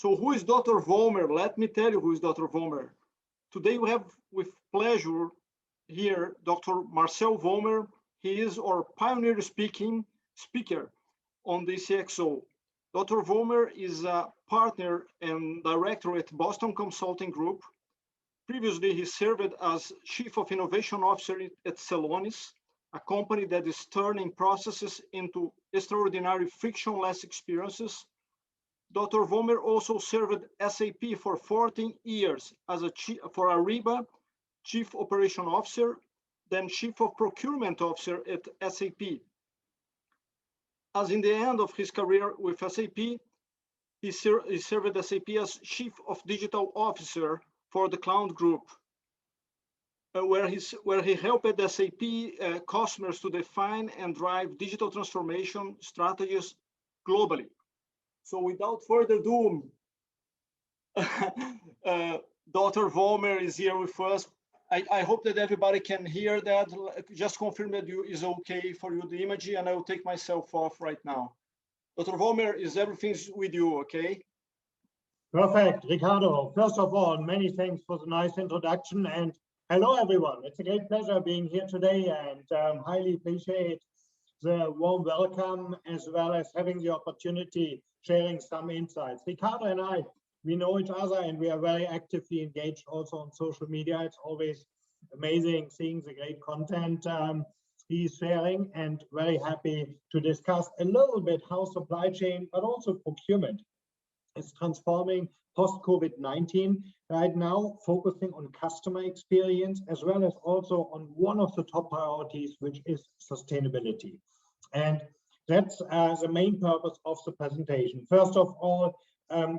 So who is Dr. Vomer? Let me tell you who is Dr. Vomer. Today we have with pleasure here Dr. Marcell Vollmer. He is our pioneer speaker on the CXO. Dr. Vollmer is a partner and director at Boston Consulting Group. Previously, he served as Chief of Innovation Officer at Celonis, a company that is turning processes into extraordinary frictionless experiences. Dr. Vollmer also served SAP for 14 years as for Ariba, Chief Operation Officer, then Chief of Procurement Officer at SAP. As in the end of his career with SAP, he served SAP as Chief of Digital Officer for the Cloud Group, where he helped SAP customers to define and drive digital transformation strategies globally. So without further ado, Dr. Vollmer is here with us. I hope that everybody can hear that. Just confirm that is okay for you, the image, and I will take myself off right now. Dr. Vollmer, is everything with you okay? Perfect, Ricardo. First of all, many thanks for the nice introduction, and hello everyone. It's a great pleasure being here today, and highly appreciate the warm welcome as well as having the opportunity sharing some insights. Ricardo and I, we know each other and we are very actively engaged also on social media. It's always amazing seeing the great content he's sharing, and very happy to discuss a little bit how supply chain, but also procurement is transforming post-COVID-19 right now, focusing on customer experience as well as also on one of the top priorities, which is sustainability. And that's the main purpose of the presentation. First of all,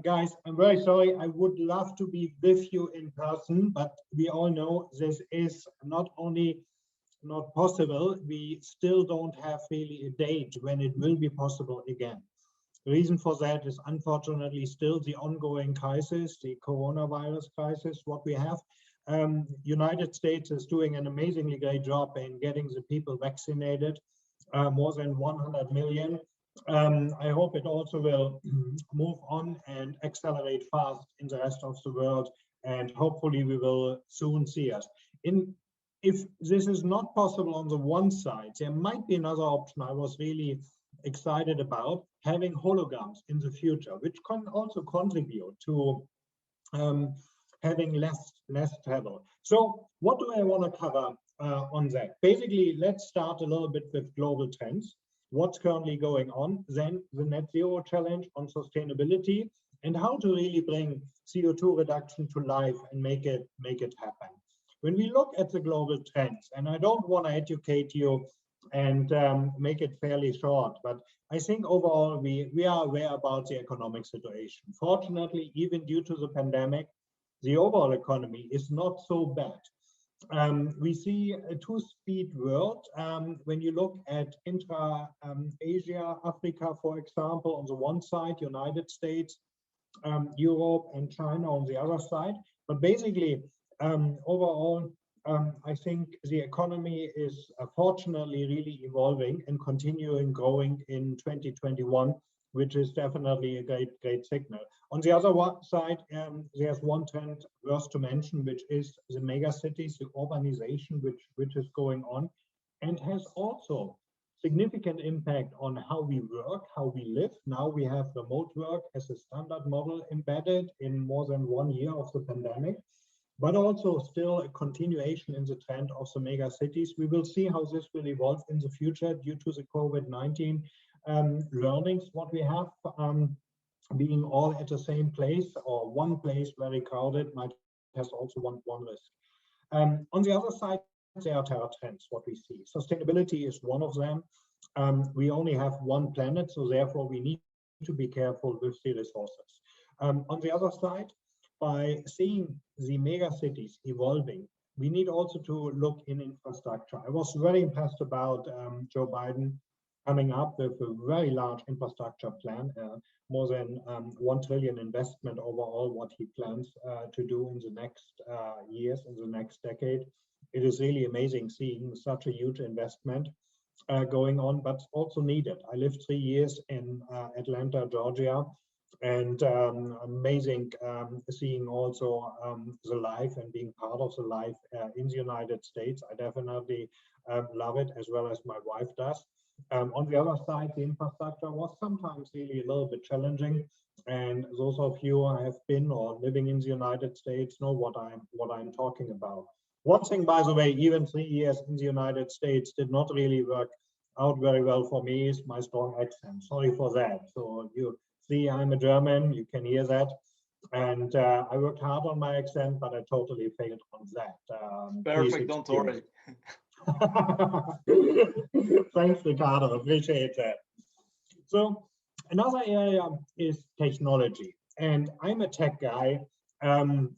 guys, I'm very sorry. I would love to be with you in person, but we all know this is not only not possible, we still don't have really a date when it will be possible again. The reason for that is unfortunately still the ongoing crisis, the coronavirus crisis, what we have. United States is doing an amazingly great job in getting the people vaccinated, more than 100 million. I hope it also will move on and accelerate fast in the rest of the world, and hopefully we will soon see us. If this is not possible on the one side, there might be another option I was really excited about, having holograms in the future, which can also contribute to having less travel. So what do I want to cover on that? Basically, let's start a little bit with global trends, what's currently going on, then the net zero challenge on sustainability, and how to really bring CO2 reduction to life and make it happen. When we look at the global trends, and I don't want to educate you and make it fairly short, but I think overall we are aware about the economic situation. Fortunately, even due to the pandemic, the overall economy is not so bad. We see a two-speed world. When you look at intra-Asia, Africa, for example, on the one side, United States, Europe and China on the other side. But basically, overall, I think the economy is fortunately really evolving and continuing growing in 2021, which is definitely a great signal. On the other side, there's one trend worth to mention, which is the megacities, the urbanization, which is going on, and has also significant impact on how we work, how we live. Now we have remote work as a standard model embedded in more than 1 year of the pandemic, but also still a continuation in the trend of the megacities. We will see how this will evolve in the future due to the COVID-19 learnings, what we have, being all at the same place or one place very crowded might has also one risk. On the other side, there are terror trends, what we see. Sustainability is one of them. We only have one planet, so therefore we need to be careful with the resources. On the other side, by seeing the mega cities evolving, we need also to look in infrastructure. I was very impressed about Joe Biden coming up with a very large infrastructure plan, more than 1 trillion investment overall, what he plans to do in the next years, in the next decade. It is really amazing seeing such a huge investment going on, but also needed. I lived 3 years in Atlanta, Georgia, And amazing seeing also the life and being part of the life in the United States. I definitely love it, as well as my wife does. On the other side, the infrastructure was sometimes really a little bit challenging. And those of you who have been or living in the United States know what I'm talking about. One thing, by the way, even 3 years in the United States did not really work out very well for me is my strong accent. Sorry for that. So you see, I'm a German, you can hear that. And I worked hard on my accent, but I totally failed on that. Perfect, don't worry. Thanks, Ricardo, appreciate that. So another area is technology. And I'm a tech guy, and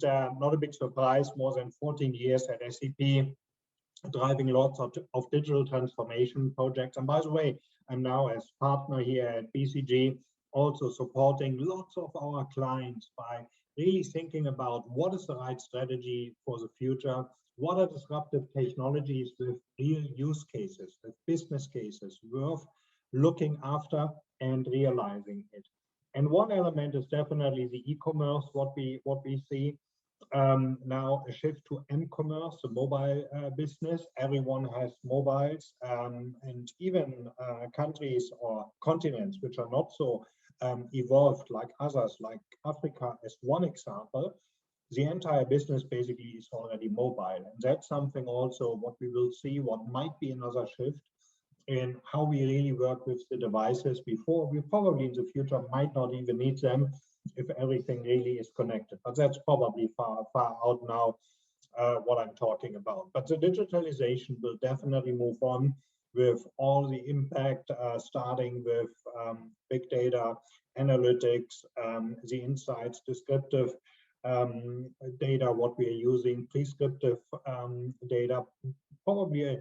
not a big surprise, more than 14 years at SAP, driving lots of digital transformation projects. And by the way, I'm now as partner here at BCG, also supporting lots of our clients by really thinking about what is the right strategy for the future, what are disruptive technologies with real use cases, with business cases worth looking after and realizing it. And one element is definitely the e-commerce, what we see. Now a shift to m-commerce, the mobile business. Everyone has mobiles, and even countries or continents which are not so evolved like others, like Africa as one example, the entire business basically is already mobile. And that's something also what we will see, what might be another shift in how we really work with the devices before we probably in the future might not even need them if everything really is connected. But that's probably far out now, what I'm talking about. But the digitalization will definitely move on with all the impact, starting with big data, analytics, the insights, descriptive data, what we are using, prescriptive data. Probably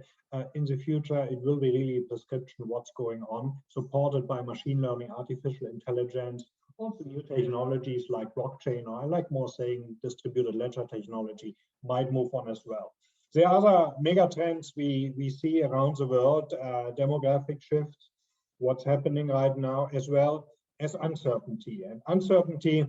in the future, it will be really prescription what's going on, supported by machine learning, artificial intelligence, also new technologies like blockchain, or I like more saying distributed ledger technology, might move on as well. The other mega trends we see around the world, demographic shifts, what's happening right now, as well as uncertainty. And uncertainty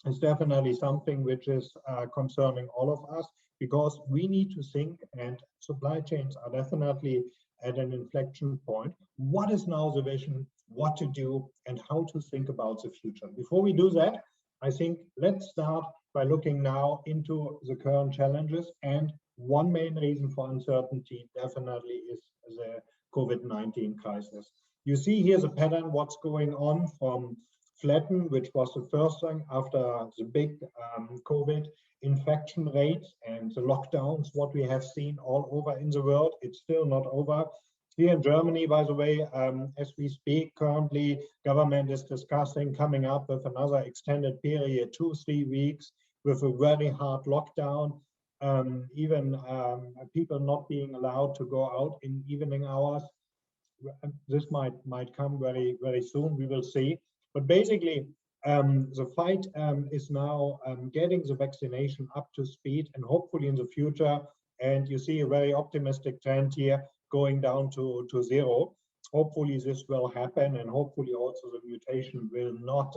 is definitely something which is concerning all of us, because we need to think, and supply chains are definitely at an inflection point. What is now the vision, what to do, and how to think about the future? Before we do that, I think let's start by looking now into the current challenges. And one main reason for uncertainty definitely is the COVID-19 crisis. You see here the pattern, what's going on from flatten, which was the first thing after the big COVID infection rates and the lockdowns, what we have seen all over in the world. It's still not over. Here in Germany, by the way, as we speak, currently, government is discussing coming up with another extended period, 2-3 weeks, with a very hard lockdown. Even people not being allowed to go out in evening hours. This might come very, very soon. We will see. But basically, the fight is now getting the vaccination up to speed, and hopefully in the future, and you see a very optimistic trend here, going down to zero. Hopefully this will happen, and hopefully also the mutation will not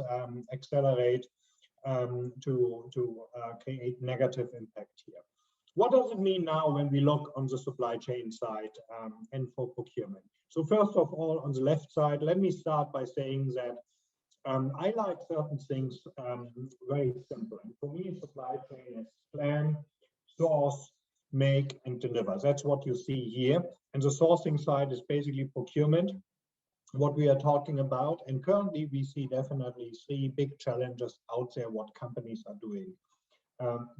accelerate to create negative impact here. What does it mean now when we look on the supply chain side and for procurement? So first of all, on the left side, let me start by saying that I like certain things very simple. And for me, supply chain is plan, source, make, and deliver. That's what you see here. And the sourcing side is basically procurement, what we are talking about. And currently, we see definitely 3 big challenges out there, what companies are doing.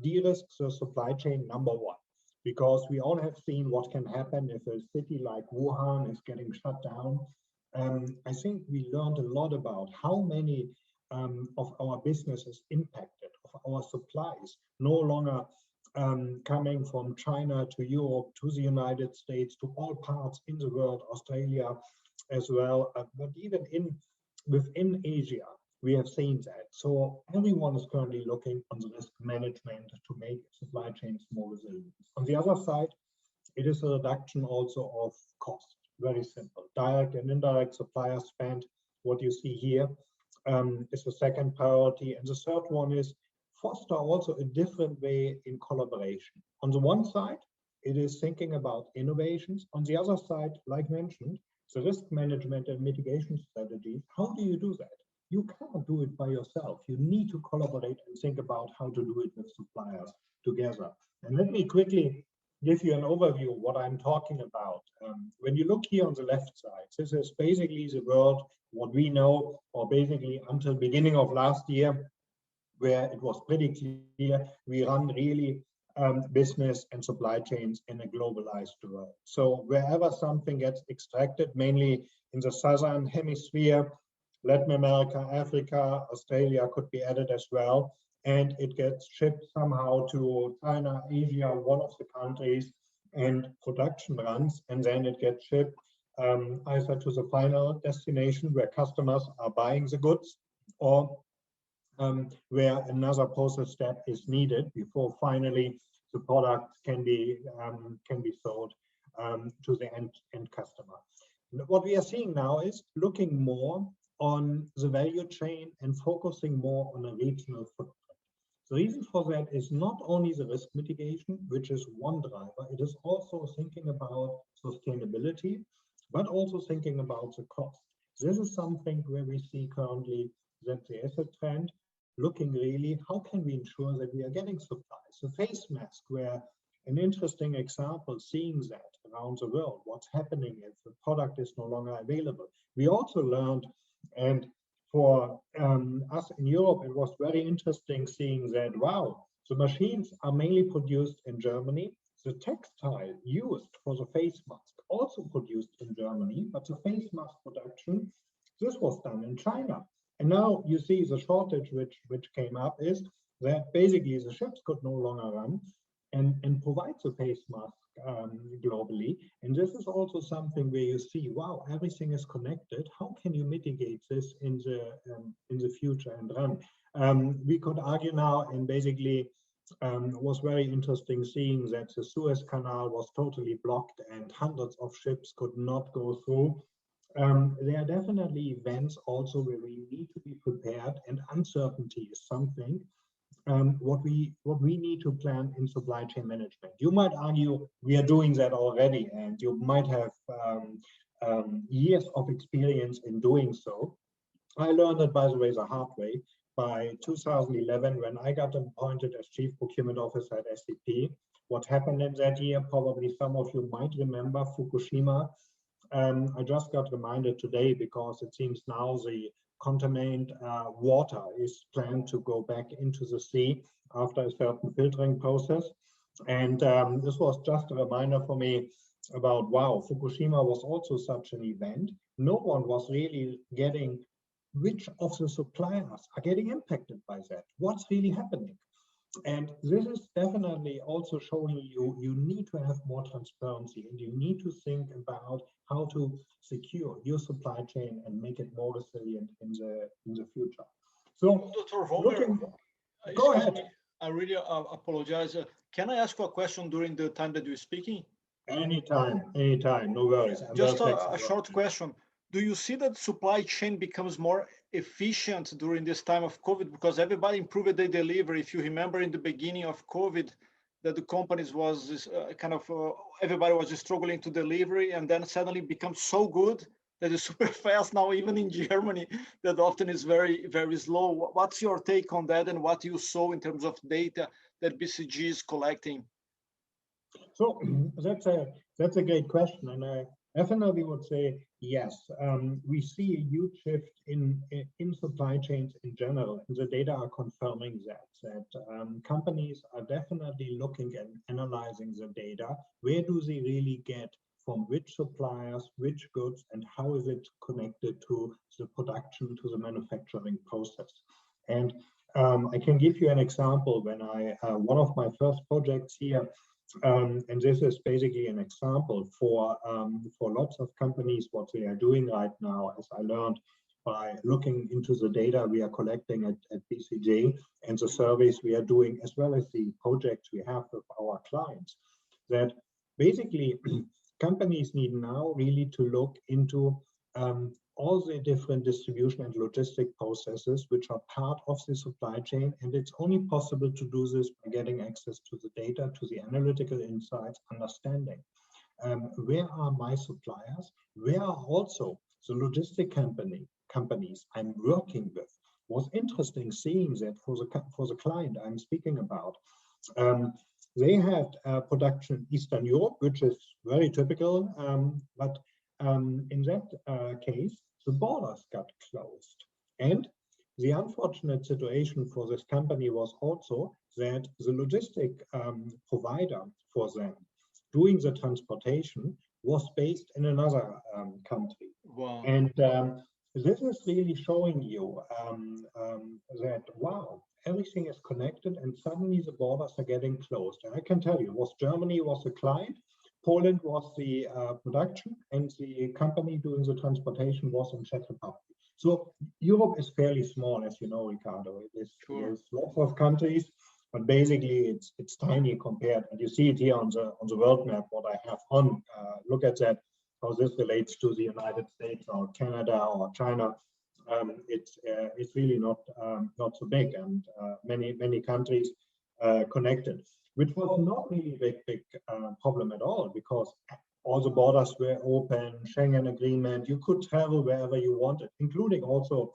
De-risk the supply chain, number 1, because we all have seen what can happen if a city like Wuhan is getting shut down. I think we learned a lot about how many of our businesses impacted, of our supplies, no longer coming from China to Europe, to the United States, to all parts in the world, Australia as well, but even within Asia, we have seen that. So everyone is currently looking on the risk management to make supply chains more resilient. On the other side, it is a reduction also of cost. Very simple. Direct and indirect supplier spend, what you see here. is the second priority. And the third one is foster also a different way in collaboration. On the one side, it is thinking about innovations. On the other side, like mentioned, the risk management and mitigation strategies. How do you do that? You can't do it by yourself. You need to collaborate and think about how to do it with suppliers together. And let me quickly give you an overview of what I'm talking about. When you look here on the left side, this is basically the world, what we know, or basically until beginning of last year, where it was pretty clear we run really business and supply chains in a globalized world. So wherever something gets extracted, mainly in the southern hemisphere, Latin America, Africa, Australia could be added as well, and it gets shipped somehow to China, Asia, one of the countries, and production runs, and then it gets shipped either to the final destination where customers are buying the goods, or where another process step is needed before finally the product can be sold to the end customer. What we are seeing now is looking more on the value chain and focusing more on a regional footprint. The reason for that is not only the risk mitigation, which is one driver, it is also thinking about sustainability, but also thinking about the cost. This is something where we see currently that there is a trend, looking really, how can we ensure that we are getting supplies? The face mask, where an interesting example, seeing that around the world, what's happening if the product is no longer available. We also learned, and for us in Europe, it was very interesting seeing that, wow, the machines are mainly produced in Germany. The textile used for the face mask also produced in Germany, but the face mask production, this was done in China. And now you see the shortage which came up is that basically the ships could no longer run and provide the face mask globally. And this is also something where you see, wow, everything is connected. How can you mitigate this in the future and run? We could argue now, and basically was very interesting seeing that the Suez Canal was totally blocked and hundreds of ships could not go through. There are definitely events also where we need to be prepared, and uncertainty is something what we need to plan in supply chain management. You might argue we are doing that already, and you might have years of experience in doing so. I learned it, by the way, the hard way. By 2011, when I got appointed as Chief Procurement Officer at SAP, what happened in that year, probably some of you might remember Fukushima. I just got reminded today because it seems now the contaminated water is planned to go back into the sea after a certain filtering process. And this was just a reminder for me about, wow, Fukushima was also such an event. No one was really getting which of the suppliers are getting impacted by that. What's really happening? And this is definitely also showing you need to have more transparency, and you need to think about how to secure your supply chain and make it more resilient in the future. So, Dr. Vomer, go ahead. I really apologize. Can I ask you a question during the time that you're speaking? Anytime, no worries. Just a short question. Do you see that supply chain becomes more efficient during this time of COVID? Because everybody improved their delivery. If you remember in the beginning of COVID, that the companies was everybody was struggling to delivery, and then suddenly becomes so good that it's super fast now, even in Germany, that often is very, very slow. What's your take on that, and what you saw in terms of data that BCG is collecting? So that's a great question, and I definitely would say yes. We see a huge shift in supply chains in general, and the data are confirming that companies are definitely looking and analyzing the data. Where do they really get from which suppliers, which goods, and how is it connected to the production, to the manufacturing process? And I can give you an example. When one of my first projects here, and this is basically an example for lots of companies, what they are doing right now, as I learned by looking into the data we are collecting at BCG and the surveys we are doing, as well as the projects we have with our clients, that basically companies need now really to look into all the different distribution and logistic processes which are part of the supply chain. And it's only possible to do this by getting access to the data, to the analytical insights, understanding where are my suppliers, where are also the logistic companies I'm working with. Was interesting seeing that for the client I'm speaking about. They had production in Eastern Europe, which is very typical, but in that case, the borders got closed. And the unfortunate situation for this company was also that the logistic provider for them doing the transportation was based in another country. Wow. And this is really showing you that, wow, everything is connected and suddenly the borders are getting closed. And I can tell you, Germany was the client, Poland was the production, and the company doing the transportation was in Czech Republic. So Europe is fairly small, as you know, Ricardo. There's lots of countries, but basically it's tiny compared. And you see it here on the world map. What I have on, look at that, how this relates to the United States or Canada or China. It's really not so big, and many countries connected, which was not really a big problem at all, because all the borders were open, Schengen agreement, you could travel wherever you wanted, including also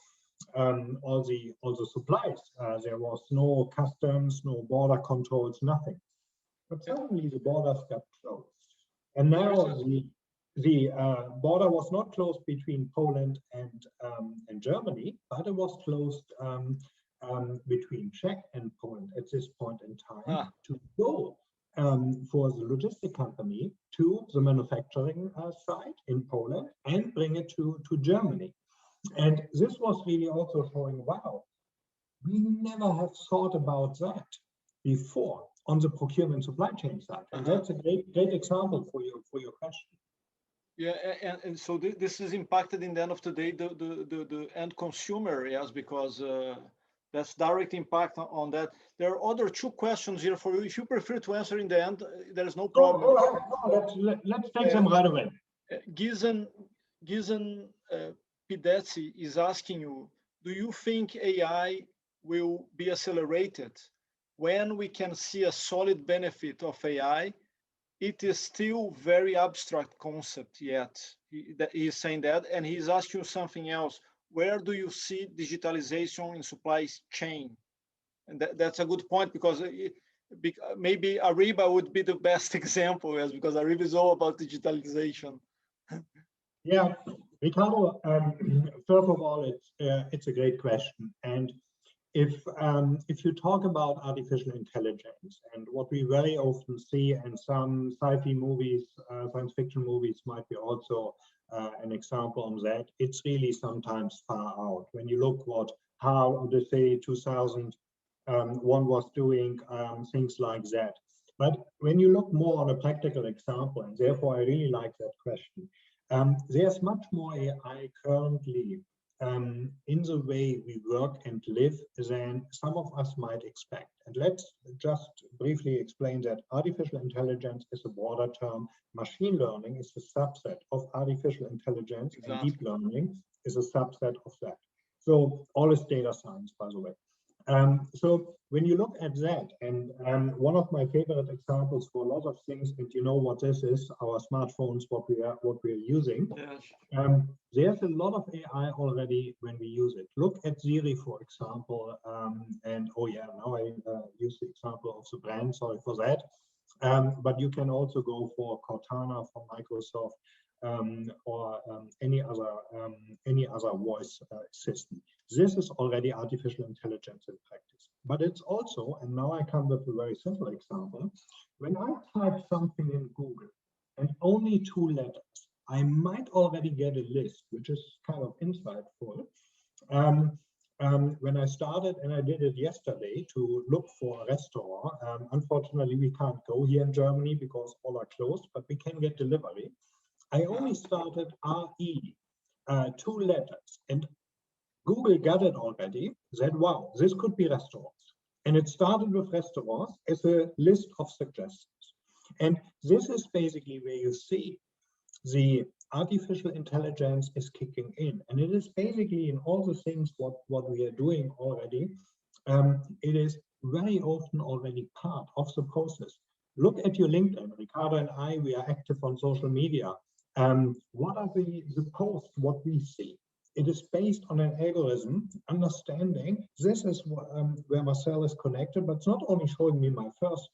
all the supplies. There was no customs, no border controls, nothing. But suddenly the borders got closed. And now the border was not closed between Poland and Germany, but it was closed between Czech and Poland at this point in time to go for the logistic company to the manufacturing site in Poland and bring it to Germany. And this was really also showing, wow, we never have thought about that before on the procurement supply chain side. And that's a great example for your question. Yeah, and so this is impacted in the end of the day the end consumer, yes, because that's direct impact on that. There are other two questions here for you. If you prefer to answer in the end, there is no problem. Let's take them right away. Gizen Pidetsi is asking you, do you think AI will be accelerated when we can see a solid benefit of AI? It is still very abstract concept yet. He's saying that, and he's asking you something else. Where do you see digitalization in supply chain? And that's a good point, because maybe Ariba would be the best example, yes, because Ariba is all about digitalization. Yeah, Ricardo, first of all, it's a great question. And if you talk about artificial intelligence, and what we very often see, and some sci-fi movies, science fiction movies might be also an example on that, it's really sometimes far out. When you look how Odyssey 2001 was doing, things like that. But when you look more on a practical example, and therefore I really like that question, there's much more AI currently in the way we work and live than some of us might expect. And let's just briefly explain that artificial intelligence is a broader term. Machine learning is a subset of artificial intelligence, and deep learning is a subset of that. So all is data science, by the way. So when you look at that, and one of my favorite examples for a lot of things, and you know what this is, our smartphones, what we're using. Yes. There's a lot of AI already when we use it. Look at Siri, for example, and oh yeah, now I use the example of the brand, sorry for that. But you can also go for Cortana from Microsoft, or any other voice system. This is already artificial intelligence in practice. But it's also, and now I come with a very simple example, when I type something in Google and only 2 letters, I might already get a list, which is kind of insightful. When I started, and I did it yesterday, to look for a restaurant, unfortunately we can't go here in Germany because all are closed, but we can get delivery. I only started RE, 2 letters, and Google got it already, said, wow, this could be restaurants. And it started with restaurants as a list of suggestions. And this is basically where you see the artificial intelligence is kicking in, and it is basically in all the things what we are doing already. It is very often already part of the process. Look at your LinkedIn. Ricardo and I, we are active on social media. What are the posts, what we see? It is based on an algorithm, understanding this is where Marcell is connected, but it's not only showing me my first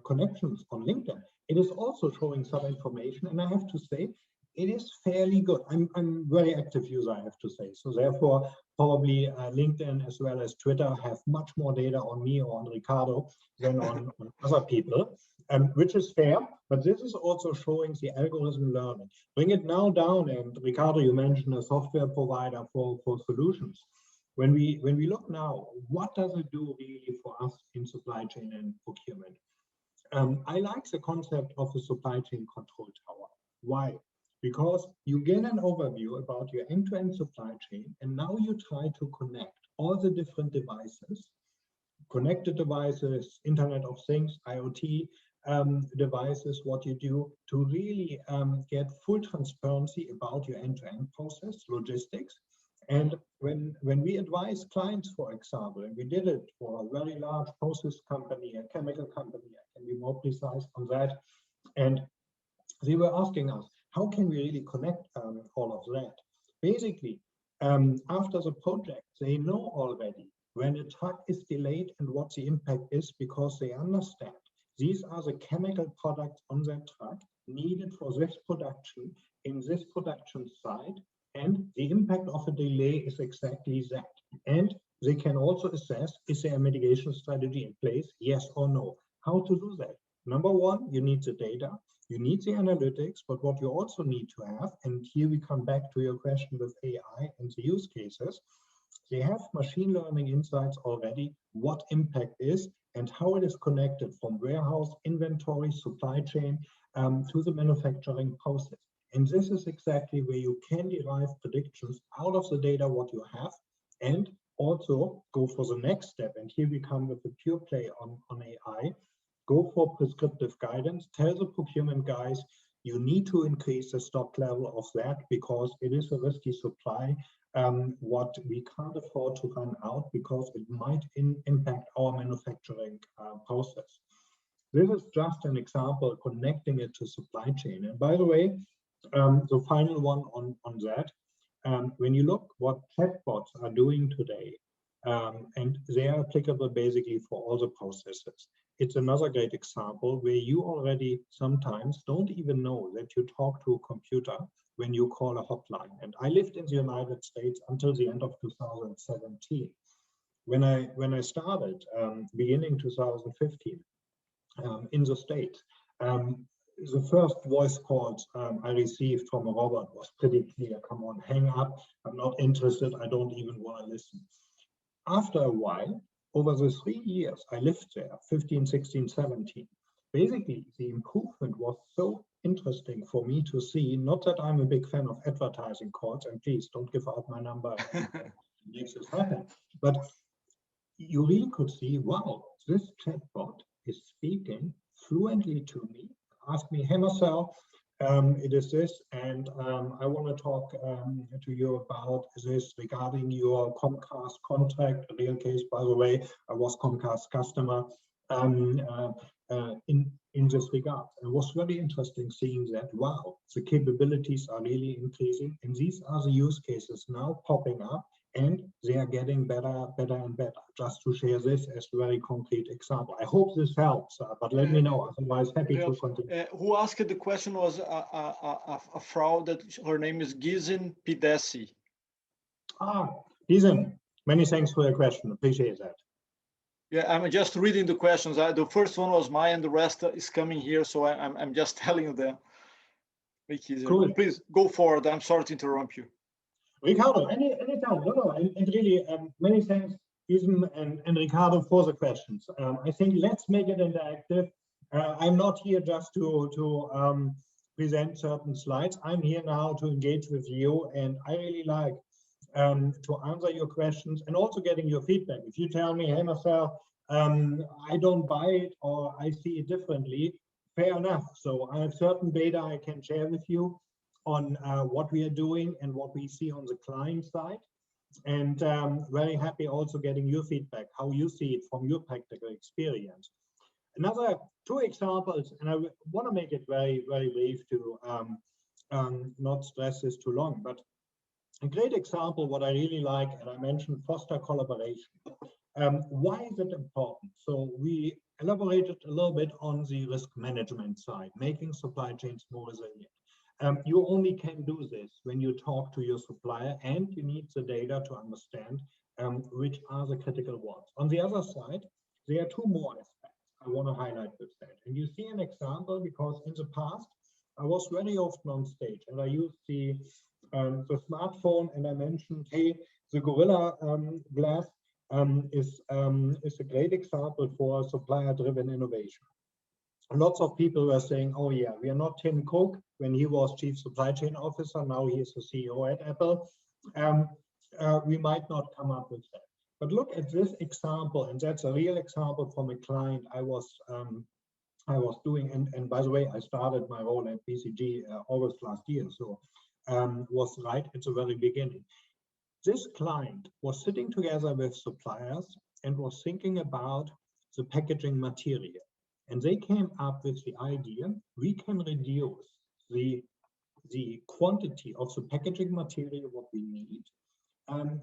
connections on LinkedIn, it is also showing some information, and I have to say, it is fairly good. I'm very active user, I have to say. So therefore, probably LinkedIn as well as Twitter have much more data on me or on Ricardo than on other people, which is fair. But this is also showing the algorithm learning. Bring it now down, and Ricardo, you mentioned a software provider for solutions. When we look now, what does it do really for us in supply chain and procurement? I like the concept of a supply chain control tower. Why? Because you get an overview about your end-to-end supply chain, and now you try to connect all the different devices, connected devices, Internet of Things, IoT devices, what you do to really get full transparency about your end-to-end process, logistics. And when we advise clients, for example, and we did it for a very large process company, a chemical company, I can be more precise on that, and they were asking us, how can we really connect all of that? Basically, after the project, they know already when a truck is delayed and what the impact is, because they understand these are the chemical products on that truck needed for this production in this production site, and the impact of a delay is exactly that. And they can also assess, is there a mitigation strategy in place, yes or no? How to do that? Number one, you need the data. You need the analytics, but what you also need to have, and here we come back to your question with AI and the use cases, they have machine learning insights already, what impact is and how it is connected from warehouse, inventory, supply chain to the manufacturing process. And this is exactly where you can derive predictions out of the data what you have, and also go for the next step. And here we come with a pure play on AI. Go for prescriptive guidance, tell the procurement guys, you need to increase the stock level of that because it is a risky supply, what we can't afford to run out because it might impact our manufacturing process. This is just an example connecting it to supply chain. And by the way, the final one on that, when you look what chatbots are doing today, and they are applicable basically for all the processes. It's another great example where you already sometimes don't even know that you talk to a computer when you call a hotline. And I lived in the United States until the end of 2017. When I started, beginning 2015, in the States, the first voice calls I received from a robot was pretty clear. Come on, hang up. I'm not interested. I don't even want to listen. After a while, over the 3 years I lived there, 15, 16, 17, basically the improvement was so interesting for me to see, not that I'm a big fan of advertising calls, and please don't give out my number makes this happen, but you really could see, wow, this chatbot is speaking fluently to me, ask me, hey Marcell, it is this, and I want to talk to you about this regarding your Comcast contract. A real case, by the way, I was Comcast customer in this regard. It was very interesting seeing that, wow, the capabilities are really increasing, and these are the use cases now popping up, and they are getting better and better. Just to share this as a very concrete example. I hope this helps, but let me know. Otherwise, happy to continue. Who asked the question was a fraud that her name is Gizen Pidesi. Gizen, many thanks for your question. Appreciate that. Yeah, I'm just reading the questions. The first one was mine, and the rest is coming here. So I'm just telling you them. Make it easier. Cool. Please go forward. I'm sorry to interrupt you. Ricardo, anytime. No, and really, many thanks, Gizen and Ricardo, for the questions. I think let's make it interactive. I'm not here just to present certain slides. I'm here now to engage with you, and I really like to answer your questions and also getting your feedback. If you tell me, hey Marcell, I don't buy it or I see it differently, fair enough. So I have certain data I can share with you on what we are doing and what we see on the client side. And very happy also getting your feedback, how you see it from your practical experience. Another two examples, and I want to make it very, very brief to not stress this too long, but a great example, what I really like, and I mentioned foster collaboration. Why is it important? So we elaborated a little bit on the risk management side, making supply chains more resilient. You only can do this when you talk to your supplier and you need the data to understand which are the critical ones. On the other side, there are two more aspects I want to highlight with that. And you see an example because in the past, I was very often on stage and I used the smartphone and I mentioned, hey, the Gorilla Glass is a great example for supplier-driven innovation. Lots of people were saying, oh yeah, we are not Tim Cook when he was chief supply chain officer, now he is the CEO at Apple. We might not come up with that. But look at this example, and that's a real example from a client I was doing, and by the way, I started my role at BCG August last year, so was right at the very beginning. This client was sitting together with suppliers and was thinking about the packaging material. And they came up with the idea, we can reduce the quantity of the packaging material, what we need,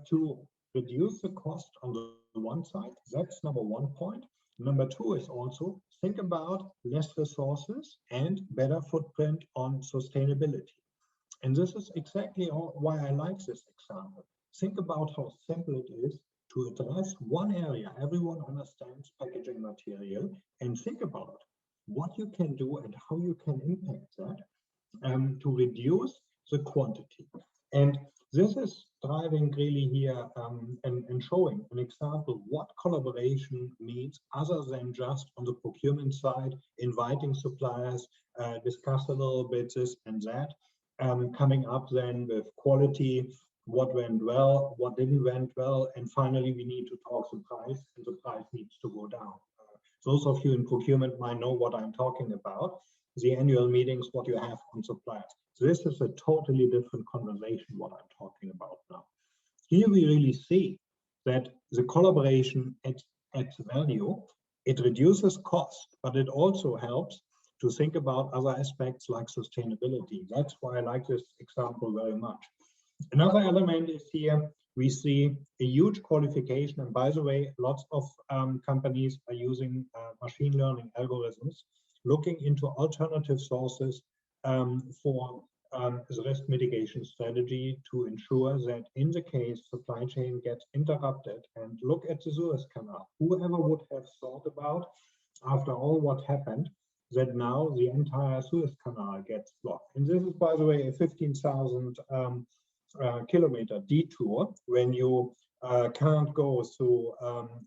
to reduce the cost on the one side. That's number one point. Number two is also think about less resources and better footprint on sustainability. And this is exactly why I like this example. Think about how simple it is to address one area. Everyone understands packaging material, and think about what you can do and how you can impact that to reduce the quantity. And this is driving really here and showing an example what collaboration means other than just on the procurement side, inviting suppliers, discuss a little bit this and that, coming up then with quality, what went well, what didn't went well, and finally we need to talk the price, and the price needs to go down. Those of you in procurement might know what I'm talking about, the annual meetings, what you have on suppliers. So this is a totally different conversation, what I'm talking about now. Here we really see that the collaboration adds value, it reduces cost, but it also helps to think about other aspects like sustainability. That's why I like this example very much. Another element is here, we see a huge qualification, and by the way, lots of companies are using machine learning algorithms, looking into alternative sources for the risk mitigation strategy to ensure that in the case supply chain gets interrupted. And look at the Suez Canal. Whoever would have thought about, after all what happened, that now the entire Suez Canal gets blocked. And this is, by the way, a 15,000 kilometer detour when you can't go through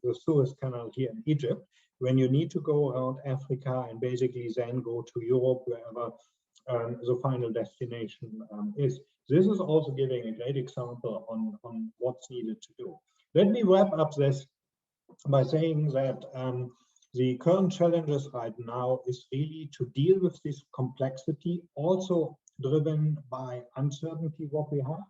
the Suez Canal here in Egypt, when you need to go around Africa and basically then go to Europe, wherever the final destination is. This is also giving a great example on what's needed to do. Let me wrap up this by saying that the current challenges right now is really to deal with this complexity, also driven by uncertainty what we have.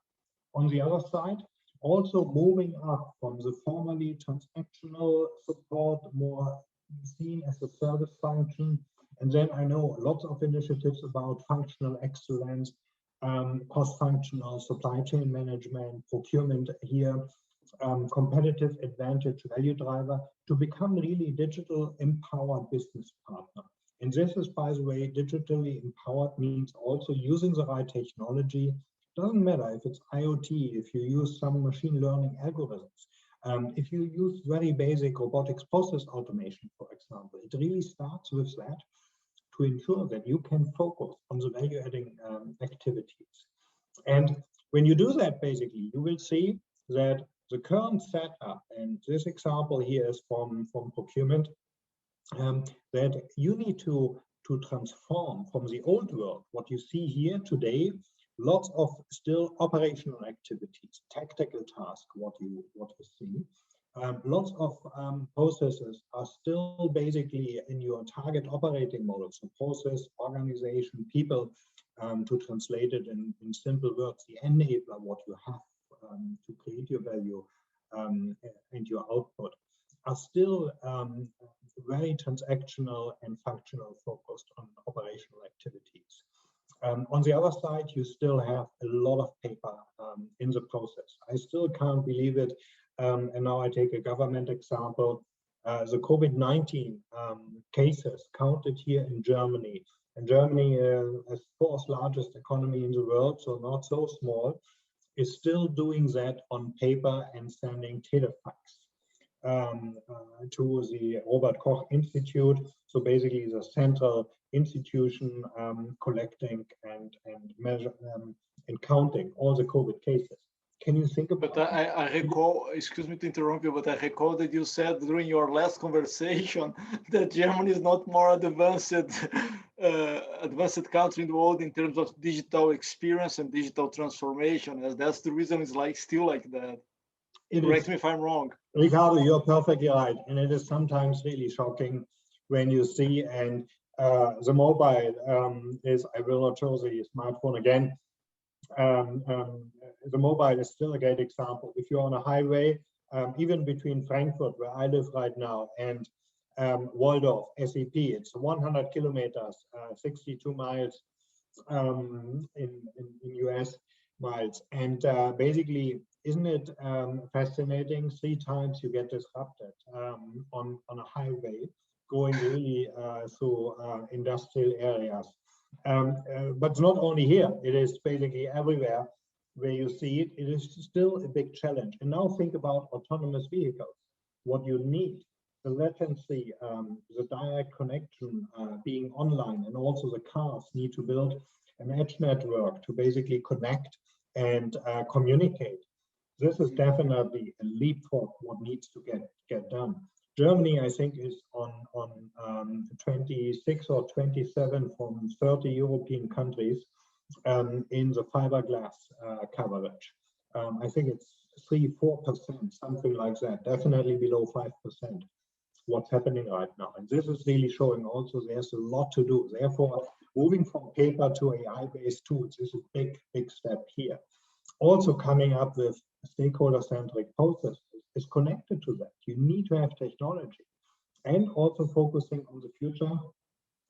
On the other side, also moving up from the formerly transactional support, more seen as a service function. And then I know lots of initiatives about functional excellence, cross-functional supply chain management, procurement here, competitive advantage value driver, to become really digital empowered business partner. And this is, by the way, digitally empowered means also using the right technology. Doesn't matter if it's IoT, if you use some machine learning algorithms, if you use very basic robotics process automation, for example. It really starts with that to ensure that you can focus on the value-adding activities. And when you do that, basically, you will see that the current setup, and this example here is from procurement, that you need to transform from the old world. What you see here today, lots of still operational activities, tactical tasks, what you see. Lots of processes are still basically in your target operating model. So process, organization, people, to translate it in simple words, the enabler, what you have to create your value and your output, are still very transactional and functional, focused on operational activities. On the other side, you still have a lot of paper in the process. I still can't believe it. And now I take a government example. The COVID-19 cases counted here in Germany. And Germany, as fourth largest economy in the world, so not so small, is still doing that on paper and sending telefax to the Robert Koch Institute. So basically the central institution collecting and measure and counting all the COVID cases. Can you think about? But I recall, excuse me to interrupt you, but I recall that you said during your last conversation that Germany is not more advanced country in the world in terms of digital experience and digital transformation, as that's the reason it's like still like that. Correct me if I'm wrong. Ricardo, you're perfectly right. And it is sometimes really shocking when you see, and the mobile is, I will not show the smartphone again. The mobile is still a great example. If you're on a highway, even between Frankfurt, where I live right now, and Waldorf, SAP, it's 100 kilometers, 62 miles in US miles. And basically, isn't it fascinating? 3 times you get disrupted on a highway going really through industrial areas. But it's not only here, it is basically everywhere where you see it. It is still a big challenge. And now think about autonomous vehicles, what you need, the latency, the direct connection being online, and also the cars need to build an edge network to basically connect and communicate. This is definitely a leapfrog what needs to get done. Germany, I think, is on 26 or 27 from 30 European countries in the fiberglass coverage. I think it's 3-4%, something like that, definitely below 5%. What's happening right now. And this is really showing also there's a lot to do. Therefore, moving from paper to AI-based tools is a big step here. Also coming up with stakeholder-centric processes is connected to that. You need to have technology and also focusing on the future.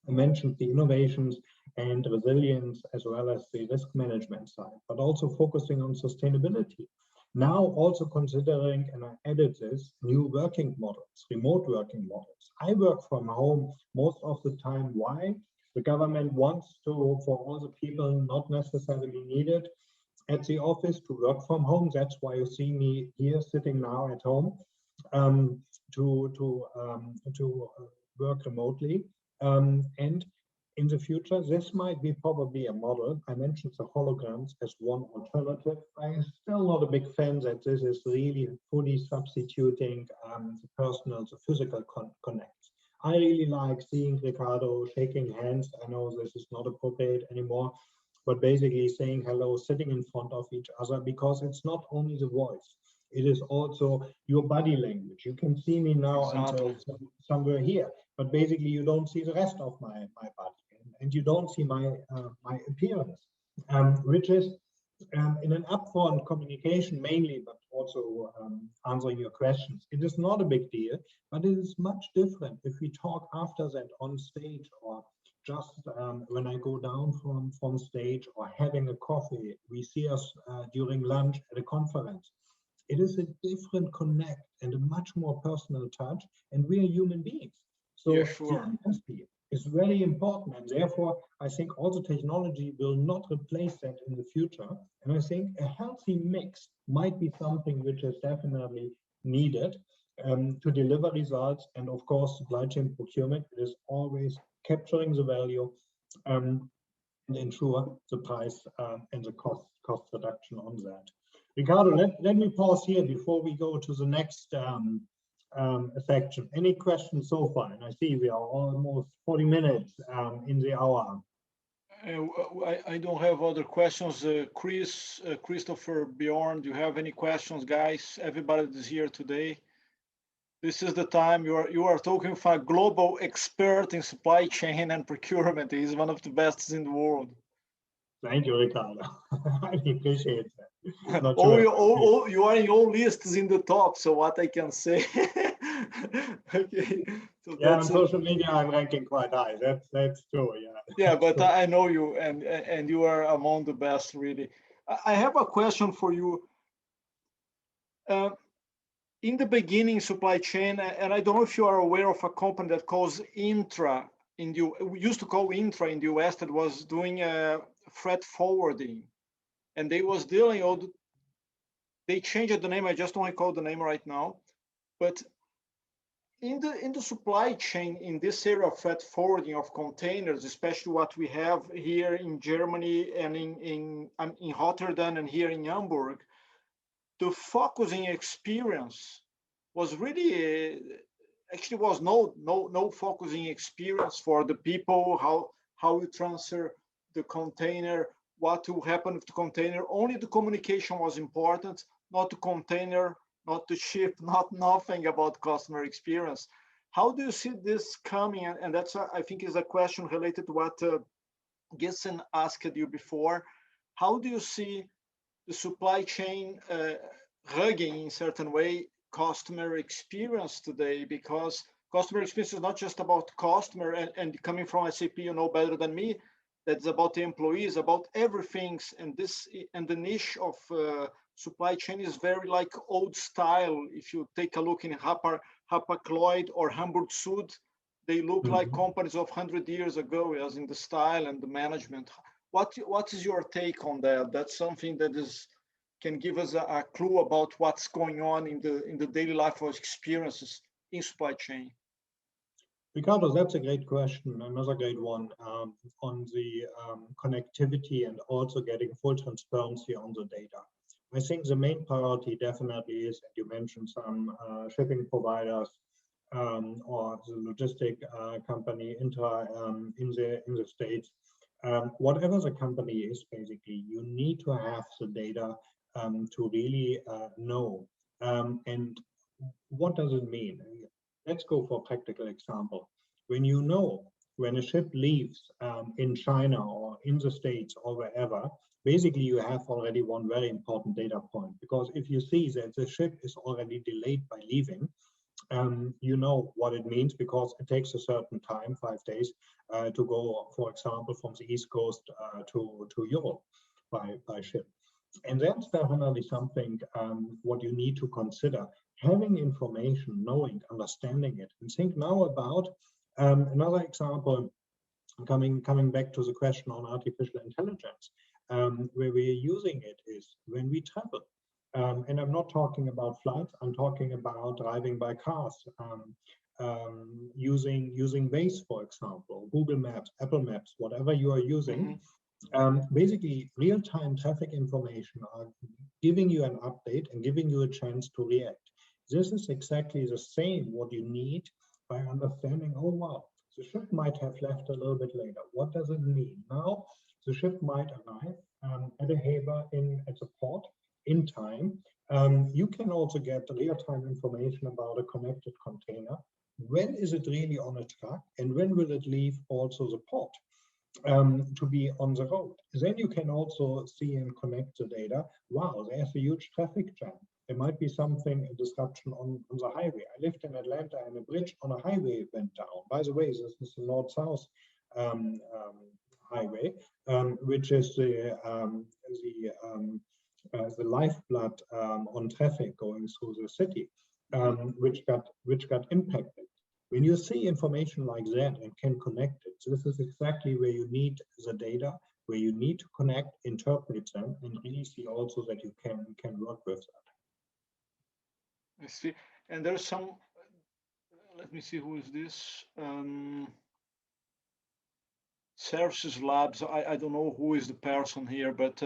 I mentioned the innovations and resilience as well as the risk management side, but also focusing on sustainability. Now also considering, and I added this, new working models, remote working models. I work from home most of the time. Why? The government wants to, for all the people not necessarily needed at the office, to work from home. That's why you see me here sitting now at home to work remotely. And in the future, this might be probably a model. I mentioned the holograms as one alternative. I'm still not a big fan that this is really fully substituting the personal, the physical connect. I really like seeing Ricardo shaking hands. I know this is not appropriate anymore, but basically saying hello, sitting in front of each other, because it's not only the voice, it is also your body language. You can see me now until somewhere here, but basically you don't see the rest of my body, and you don't see my appearance, which is in an upfront communication mainly, but also answering your questions. It is not a big deal, but it is much different if we talk after that on stage, or just when I go down from stage, or having a coffee. We see us during lunch at a conference. It is a different connect and a much more personal touch, and we are human beings. So yeah, sure. empathy is very important, and therefore I think also technology will not replace that in the future. And I think a healthy mix might be something which is definitely needed to deliver results. And of course, supply chain procurement is always capturing the value and ensure the price and the cost reduction on that. Ricardo, let me pause here before we go to the next section. Any questions so far? And I see we are almost 40 minutes in the hour. I don't have other questions. Chris, Christopher, Bjorn, do you have any questions, guys? Everybody is here today. This is the time you are talking with a global expert in supply chain and procurement. He's one of the best in the world. Thank you, Ricardo. I appreciate that. Not Oh, sure. you are in all lists in the top. So what I can say? Okay, so Yeah, on that's social media, I'm ranking quite high. That's true. Yeah. yeah. That's But true. I know you, and you are among the best, really. I have a question for you. Uh, in the beginning, supply chain, and I don't know if you are aware of a company that calls Intra in the we used to call Intra in the US that was doing freight forwarding, and they was dealing all. They changed the name. I just don't recall the name right now, but in the supply chain in this area of freight forwarding of containers, especially what we have here in Germany and in Rotterdam and here in Hamburg, the focusing experience was really actually was no focusing experience for the people, how you transfer the container, what will happen with the container. Only the communication was important, not the container, not the ship, not nothing about customer experience. How do you see this coming? And that's I think is a question related to what Gissen asked you before. How do you see the supply chain hugging in certain way customer experience today? Because customer experience is not just about customer, and coming from SAP, you know better than me, that's about the employees, about everything. And this and the niche of supply chain is very like old style. If you take a look in Hapag-Lloyd or Hamburg Sud, they look like Mhm. companies of 100 years ago, as in the style and the management. What is your take on that? That's something that is can give us a clue about what's going on in the daily life of experiences in supply chain. Ricardo, that's a great question. Another great one on the connectivity and also getting full transparency on the data. I think the main priority definitely is, and you mentioned some shipping providers or the logistic company Intra in the States. Whatever the company is, basically, you need to have the data to really know. And what does it mean? Let's go for a practical example. When you know when a ship leaves in China or in the States or wherever, basically you have already one very important data point, because if you see that the ship is already delayed by leaving, you know what it means, because it takes a certain time, 5 days, to go, for example, from the East Coast to Europe by ship. And that's definitely something what you need to consider. Having information, knowing, understanding it, and think now about another example. Coming back to the question on artificial intelligence, where we're using it is when we travel. And I'm not talking about flights. I'm talking about driving by cars, using Waze, for example, Google Maps, Apple Maps, whatever you are using. Mm-hmm. Basically, real-time traffic information are giving you an update and giving you a chance to react. This is exactly the same what you need by understanding, oh wow, the ship might have left a little bit later. What does it mean? Now, the ship might arrive at a harbor at the port in time. You can also get real-time information about a connected container. When is it really on a truck, and when will it leave also the port? To be on the road. Then you can also see and connect the data. Wow, there's a huge traffic jam. There might be something, a disruption on the highway. I lived in Atlanta and a bridge on a highway went down. By the way, this is the north-south highway, which is the lifeblood on traffic going through the city, which got impacted. When you see information like that and can connect it, this is exactly where you need the data, where you need to connect, interpret them, and really see also that you can work with that. I see. And there's some. Let me see who is this. Services Labs. I don't know who is the person here, but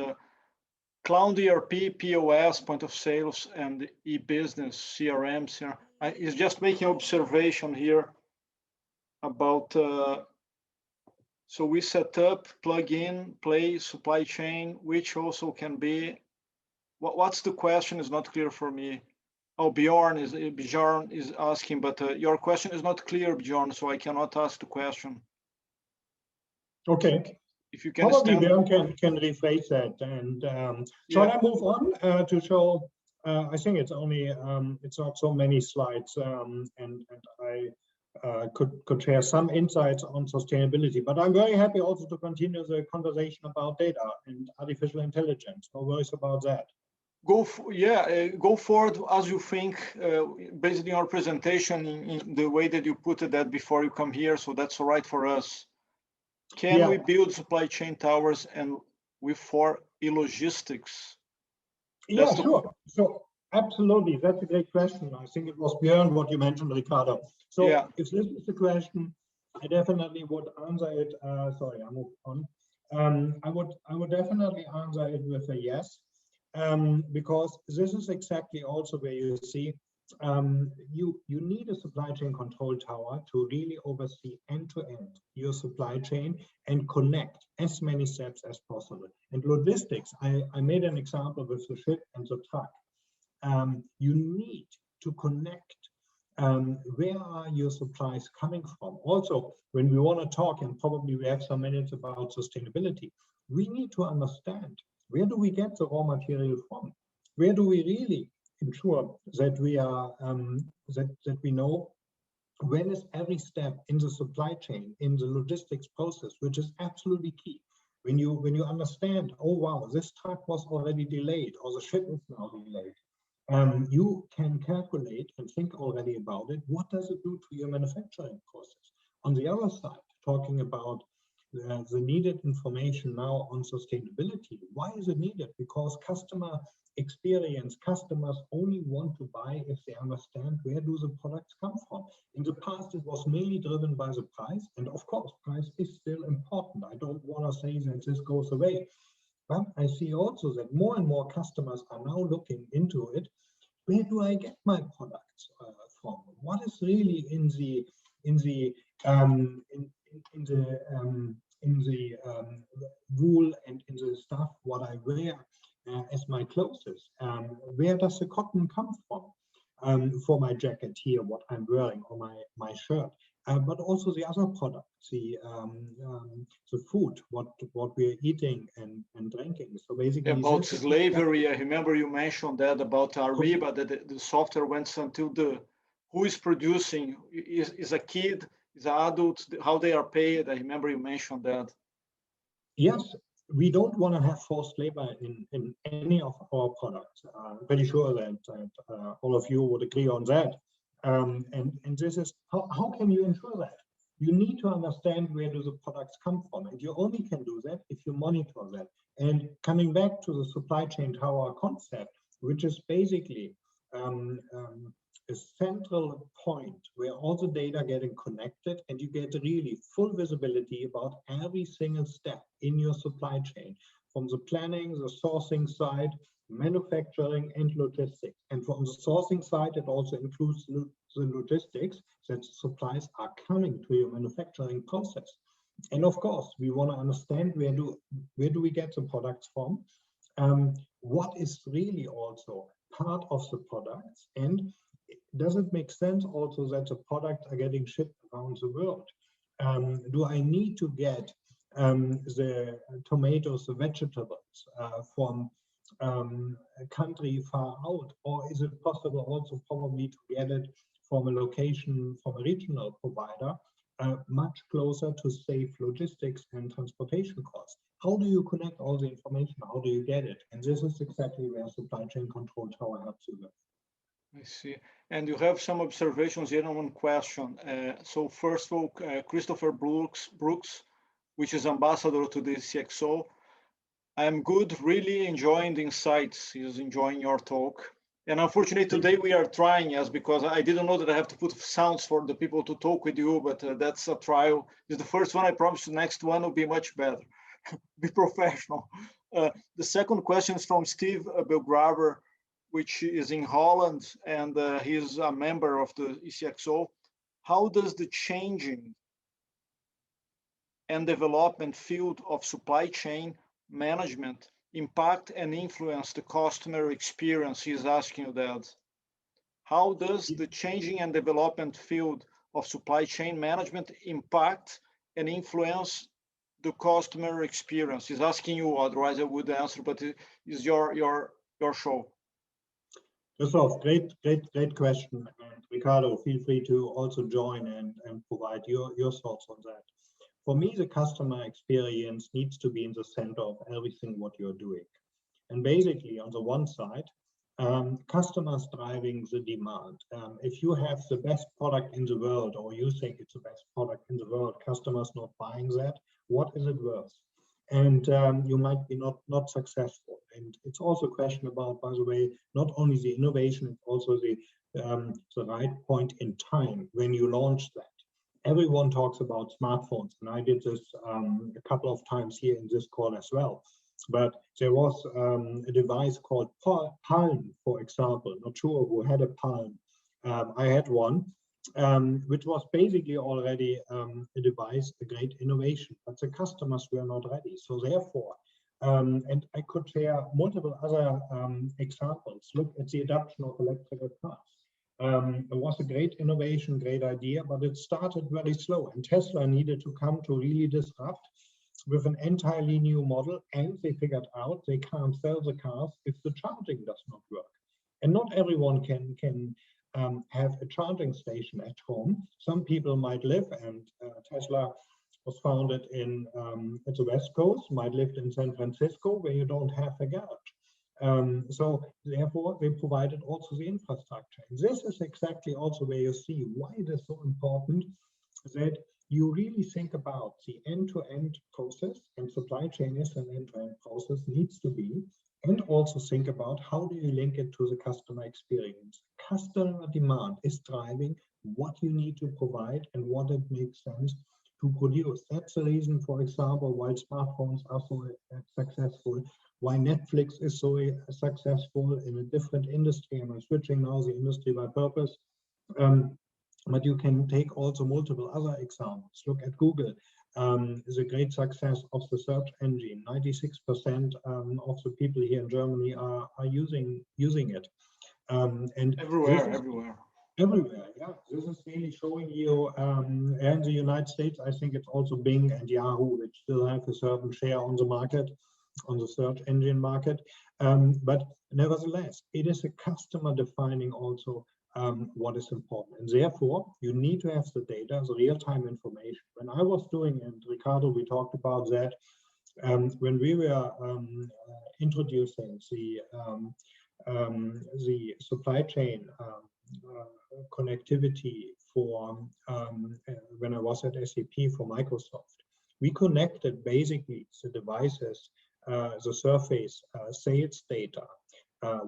Cloud ERP, POS, point of sales, and e-business, CRM. Is just making observation here about. So we set up, plug in, play, supply chain, which also can be. What's the question is not clear for me. Oh, Bjorn is asking, but your question is not clear, Bjorn, so I cannot ask the question. Okay. If you can Probably stand. Björn can rephrase that. And shall I move on to show? I think it's only it's not so many slides, and I could share some insights on sustainability. But I'm very happy also to continue the conversation about data and artificial intelligence. No worries about that. Go forward as you think, based on your presentation in the way that you put it that before you come here. So that's all right for us. Can we build supply chain towers and for e-logistics? Yeah, sure. So absolutely, that's a great question. I think it was beyond what you mentioned, Ricardo. So if this is the question, I definitely would answer it. Sorry, I moved on. I would definitely answer it with a yes, because this is exactly also where you see you need a supply chain control tower to really oversee end-to-end your supply chain and connect as many steps as possible. And logistics, I made an example with the ship and the truck. You need to connect where are your supplies coming from. Also, when we want to talk, and probably we have some minutes about sustainability, we need to understand where do we get the raw material from? Where do we really ensure that we are that we know when is every step in the supply chain, in the logistics process, which is absolutely key. When you understand, oh wow, this truck was already delayed, or the ship is now delayed, you can calculate and think already about it. What does it do to your manufacturing process? On the other side, talking about the needed information now on sustainability. Why is it needed? Because customer experience, customers only want to buy if they understand where do the products come from. In the past, it was mainly driven by the price. And of course, price is still important. I don't want to say that this goes away. But I see also that more and more customers are now looking into it. Where do I get my products from? What is really in the wool and in the stuff what I wear as my clothes? Where does the cotton come from for my jacket here, what I'm wearing, or my shirt? But also the other products, the food, what we're eating and drinking. So basically, about slavery, I remember you mentioned that about Ariba, that the software went until who is producing is a kid, is an adult, how they are paid. I remember you mentioned that. Yes, we don't want to have forced labor in any of our products. I'm pretty sure that all of you would agree on that. And this is how can you ensure that? You need to understand where do the products come from, and you only can do that if you monitor that. And coming back to the supply chain tower concept, which is basically a central point where all the data getting connected, and you get really full visibility about every single step in your supply chain, from the planning, the sourcing side, manufacturing, and logistics. And from the sourcing side, it also includes the logistics, that supplies are coming to your manufacturing process. And of course, we want to understand where do we get the products from, what is really also part of the products, and does it make sense also that the products are getting shipped around the world? Do I need to get the tomatoes, the vegetables from a country far out, or is it possible also probably to get it from a location, from a regional provider, much closer to save logistics and transportation costs? How do you connect all the information? How do you get it? And this is exactly where supply chain control tower helps you with. I see. And you have some observations here on one question. So first of all, Christopher Brooks, which is ambassador to the CXO. I'm good, really enjoying the insights. He's enjoying your talk. And unfortunately, today we are trying, because I didn't know that I have to put sounds for the people to talk with you, but that's a trial. This is the first one. I promise the next one will be much better. Be professional. The second question is from Steve Belgraver, which is in Holland, and he's a member of the ECXO. How does the changing and development field of supply chain management impact and influence the customer experience? He's asking you that. how does the changing and development field of supply chain management impact and influence the customer experience? He's asking you, otherwise I would answer, but it's your show. Christoph, great question. And Ricardo, feel free to also join and provide your thoughts on that. For me, the customer experience needs to be in the center of everything what you're doing. And basically, on the one side, customers driving the demand. If you have the best product in the world, or you think it's the best product in the world, customers not buying that, what is it worth? And you might be not successful. And it's also a question about, by the way, not only the innovation, it's also the right point in time when you launch that. Everyone talks about smartphones, and I did this a couple of times here in this call as well. But there was a device called Palm, for example. Not sure who had a Palm. I had one, which was basically already a device, a great innovation, but the customers were not ready. So therefore, and I could share multiple other examples. Look at the adoption of electrical cars. It was a great innovation, great idea, but it started very slow, and Tesla needed to come to really disrupt with an entirely new model, and they figured out they can't sell the cars if the charging does not work. And not everyone can have a charging station at home. Some people might live, and Tesla was founded in at the West Coast, might live in San Francisco, where you don't have a garage. So therefore, they provided also the infrastructure. And this is exactly also where you see why it is so important that you really think about the end-to-end process, and supply chain is an end-to-end process, needs to be, and also think about how do you link it to the customer experience. Customer demand is driving what you need to provide and what it makes sense to produce. That's the reason, for example, why smartphones are so successful, why Netflix is so successful in a different industry, and I'm switching now the industry by purpose. But you can take also multiple other examples. Look at Google, the great success of the search engine. 96% of the people here in Germany are using it. And everywhere. Everywhere, yeah. This is really showing you, in the United States, I think it's also Bing and Yahoo, which still have a certain share on the market, on the search engine market. But nevertheless, it is a customer defining also what is important. And therefore, you need to have the data, the real-time information. When I was doing, and Ricardo, we talked about that, when we were introducing the supply chain connectivity for, when I was at SAP for Microsoft, we connected basically the devices, the surface sales data,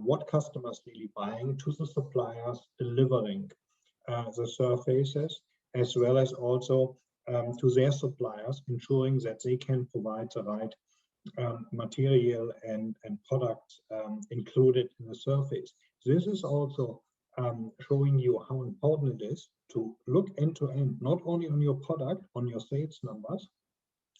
what customers really buying, to the suppliers delivering the surfaces, as well as also to their suppliers, ensuring that they can provide the right material and products included in the surface. This is also showing you how important it is to look end to end, not only on your product, on your sales numbers,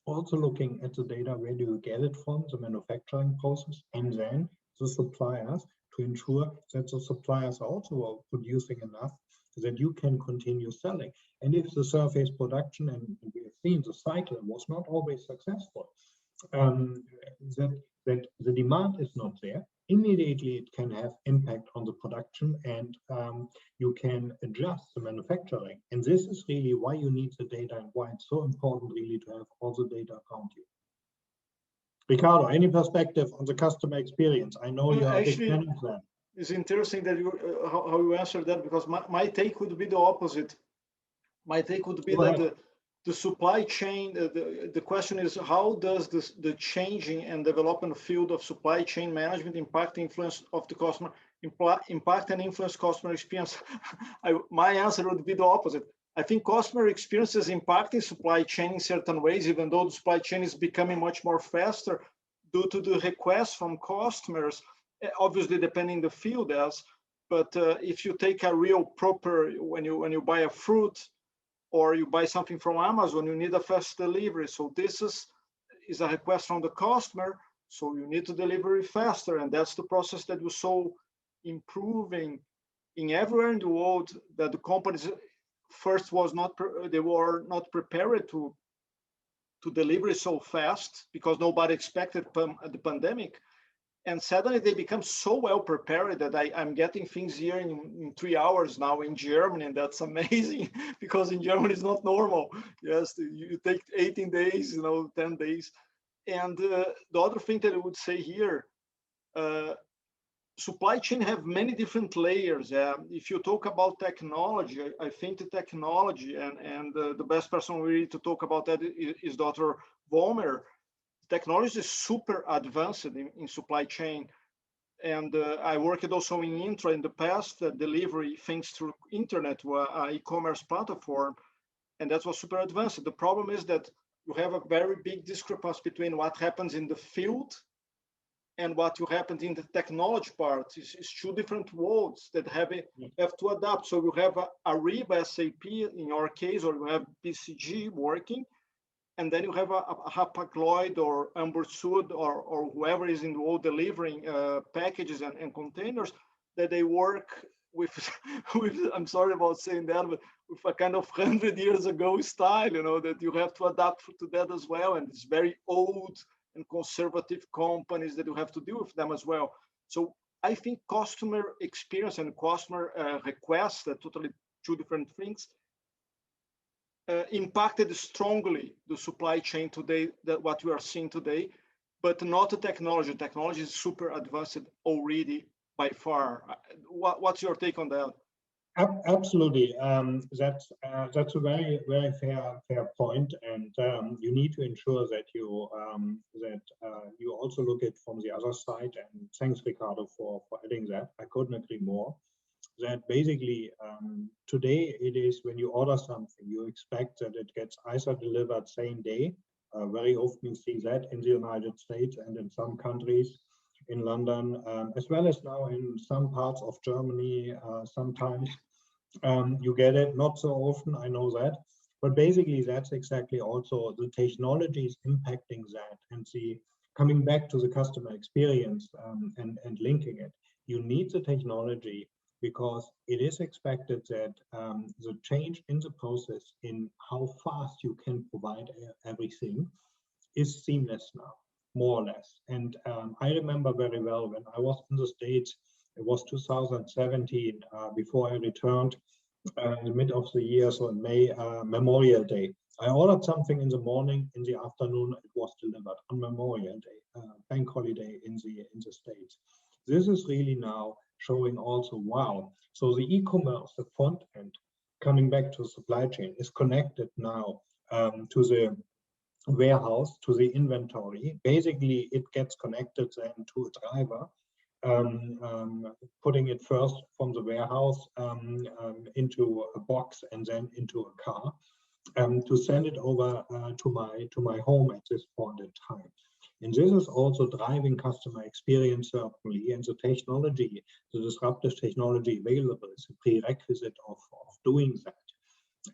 also looking at the data, where do you get it from, the manufacturing process, and then the suppliers, to ensure that the suppliers are also producing enough that you can continue selling. And if the surface production, and we have seen the cycle was not always successful, that the demand is not there, immediately it can have impact on the production, and you can adjust the manufacturing. And this is really why you need the data, and why it's so important really to have all the data around you. Ricardo, any perspective on the customer experience? I know you are a big fan of that. It's interesting that you how you answered that, because my take would be the opposite. My take would be that the supply chain, the question is, how does the changing and development field of supply chain management impact the influence of the customer, impact and influence customer experience? My answer would be the opposite. I think customer experience is impacting supply chain in certain ways, even though the supply chain is becoming much more faster due to the requests from customers, obviously depending the field as, but if you take a real proper, when you buy a fruit, or you buy something from Amazon, you need a fast delivery. So this is a request from the customer, so you need to deliver it faster. And that's the process that we saw improving in everywhere in the world that the companies first they were not prepared to deliver it so fast because nobody expected the pandemic. And suddenly they become so well prepared that I'm getting things here in 3 hours now in Germany, and that's amazing because in Germany it's not normal. Yes, you take 18 days, 10 days. And the other thing that I would say here, supply chain have many different layers. If you talk about technology, I think the technology and the best person really to talk about that is Dr. Vomer. Technology is super advanced in supply chain. And I worked also in Intra in the past, delivery things through internet, e-commerce platform, and that was super advanced. The problem is that you have a very big discrepancy between what happens in the field and what you happen in the technology part. It's two different worlds that have to adapt. So you have a Ariba SAP in your case, or you have BCG working, and then you have a Hapag-Lloyd or Ambersud or whoever is in the world delivering packages and containers, that they work with, I'm sorry about saying that, but with a kind of 100 years ago style, that you have to adapt to that as well. And it's very old and conservative companies that you have to deal with them as well. So I think customer experience and customer requests are totally two different things. Impacted strongly the supply chain today, that what we are seeing today, but not the technology. Technology is super advanced already by far. What's your take on that? Absolutely. That's a very, very fair point, and you need to ensure that you also look at from the other side. And thanks, Ricardo, for adding that. I couldn't agree more. That basically today it is when you order something, you expect that it gets either delivered same day. Very often you see that in the United States and in some countries, in London, as well as now in some parts of Germany. Sometimes you get it, not so often, I know that. But basically that's exactly also the technology is impacting that, and coming back to the customer experience and linking it. You need the technology because it is expected that the change in the process in how fast you can provide everything is seamless now, more or less. And I remember very well when I was in the States, it was 2017, before I returned in the mid of the year, so in May, Memorial Day. I ordered something in the morning, in the afternoon, it was delivered on Memorial Day, bank holiday in the States. This is really now showing also, wow. So the e-commerce, the front end, coming back to supply chain, is connected now to the warehouse, to the inventory. Basically, it gets connected then to a driver, putting it first from the warehouse into a box and then into a car to send it over to my home at this point in time. And this is also driving customer experience, certainly, and the technology, the disruptive technology available is a prerequisite of doing that.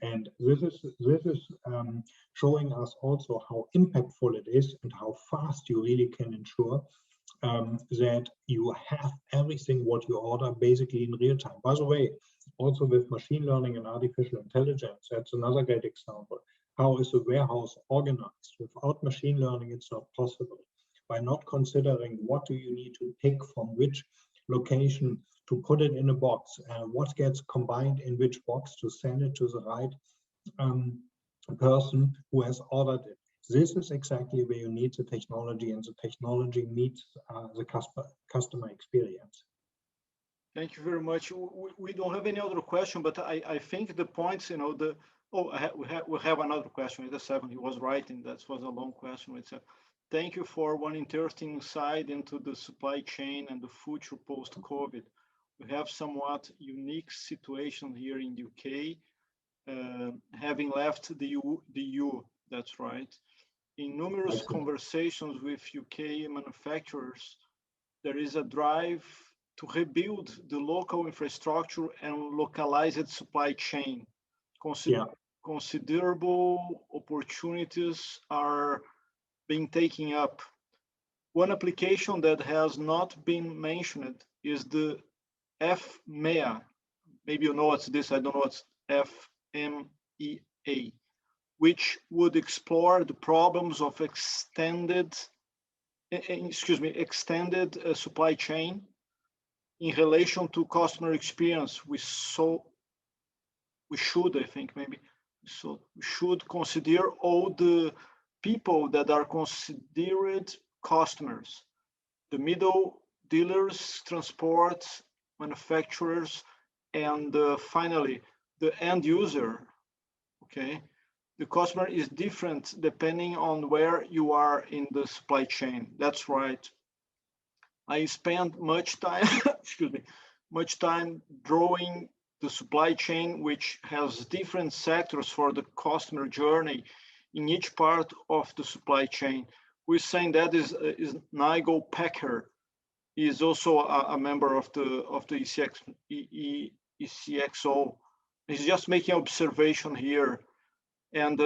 And this is showing us also how impactful it is and how fast you really can ensure that you have everything what you order basically in real time. By the way, also with machine learning and artificial intelligence, that's another great example. How is a warehouse organized? Without machine learning, it's not possible. By not considering what do you need to pick from which location to put it in a box, what gets combined in which box to send it to the right person who has ordered it. This is exactly where you need the technology, and the technology meets the customer experience. Thank you very much. We don't have any other question, but I think the points, we have another question. It's a 7. He was writing. That was a long question. It's a thank you for one interesting insight into the supply chain and the future post-COVID. We have somewhat unique situation here in the UK, having left the EU. That's right. In numerous conversations with UK manufacturers, there is a drive to rebuild the local infrastructure and localized supply chain. Considerable opportunities are being taken up. One application that has not been mentioned is the FMEA, maybe you know what's this, I don't know what's FMEA, which would explore the problems of extended supply chain in relation to customer experience. We should consider all the people that are considered customers, the middle dealers, transport, manufacturers, and finally, the end user, okay? The customer is different depending on where you are in the supply chain. That's right. I spent much time, much time drawing the supply chain, which has different sectors for the customer journey in each part of the supply chain. We're saying that is Nigel Packer. He is also a member of the ECXO. He's just making observation here. And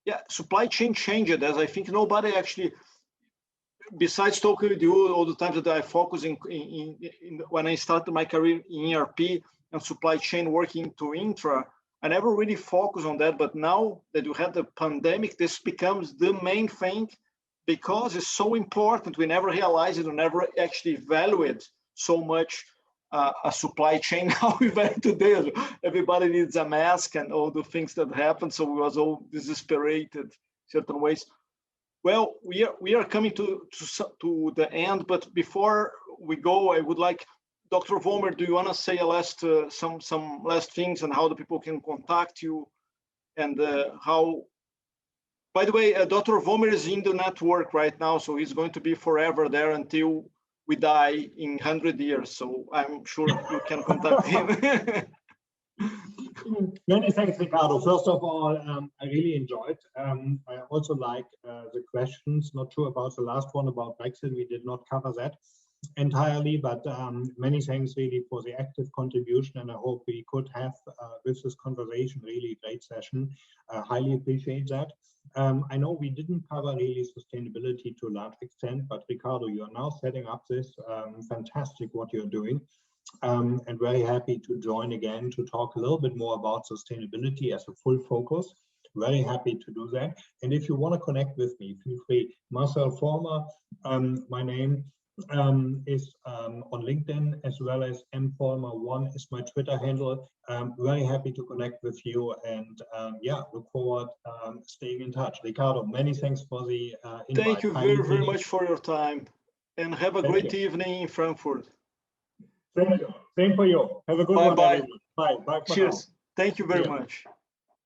yeah, supply chain changed, as I think nobody actually, besides talking with you all the time that I focus in when I started my career in ERP and supply chain working to Intra, I never really focused on that. But now that we had the pandemic, this becomes the main thing because it's so important. We never realized it, we never actually evaluate so much a supply chain. Now we value today. Everybody needs a mask and all the things that happen. So we was all desesperated certain ways. Well, we are coming to the end, but before we go, I would like, Dr. Vomer, do you want to say a last some last things and how the people can contact you, and how? By the way, Dr. Vomer is in the network right now, so he's going to be forever there until we die in 100 years. So I'm sure you can contact him. Many thanks, Ricardo. First of all, I really enjoyed. I also like the questions. Not sure about the last one about Brexit. We did not cover that entirely, but many thanks really for the active contribution. And I hope we could have with this conversation really great session. Highly appreciate that. I know we didn't cover really sustainability to a large extent, but Ricardo, you are now setting up this. Fantastic what you're doing. And very happy to join again to talk a little bit more about sustainability as a full focus. Very happy to do that. And if you want to connect with me, feel free. Marcell Vollmer, my name is on LinkedIn, as well as mvollmer1 is my Twitter handle. Very happy to connect with you, and yeah, look forward staying in touch. Ricardo, many thanks for the invite. Thank you very much for your time, and have a great evening in Frankfurt. Same for you. Have a good one, everyone. Bye. Bye for Cheers. now. Thank you very much.